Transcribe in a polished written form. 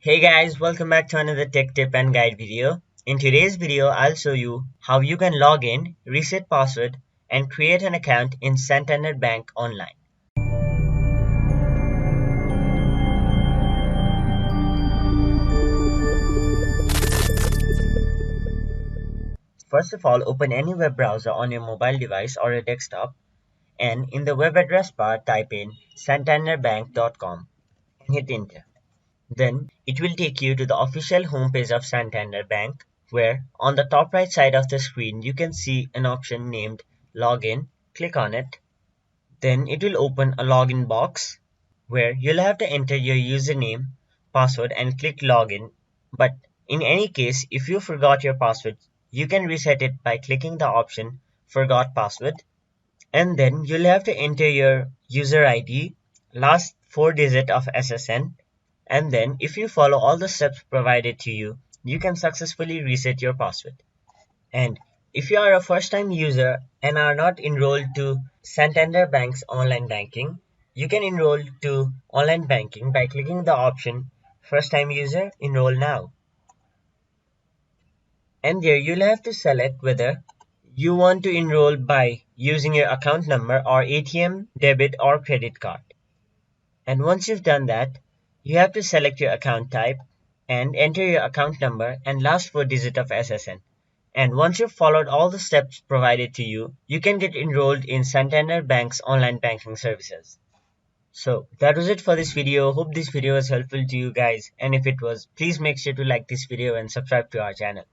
Hey guys, welcome back to another tech tip and guide video. In today's video, I'll show you how you can log in, reset password, and create an account in Santander Bank online. First of all, open any web browser on your mobile device or a desktop, and in the web address bar, type in santanderbank.com and hit enter. Then it will take you to the official homepage of Santander Bank, where on the top right side of the screen you can see an option named Login. Click on it. Then it will open a login box where you'll have to enter your username, password and click Login. But in any case, if you forgot your password, you can reset it by clicking the option Forgot Password. And then you'll have to enter your user ID, last 4 digit of SSN, and then if you follow all the steps provided to you, you can successfully reset your password. And if you are a first time user and are not enrolled to Santander Bank's online banking, you can enroll to online banking by clicking the option First time user, enroll now. And there you'll have to select whether you want to enroll by using your account number or ATM, debit or credit card. And once you've done that, you have to select your account type and enter your account number and last 4 digit of SSN. And once you've followed all the steps provided to you, you can get enrolled in Santander Bank's online banking services. So that was it for this video. Hope this video was helpful to you guys, and if it was, please make sure to like this video and subscribe to our channel.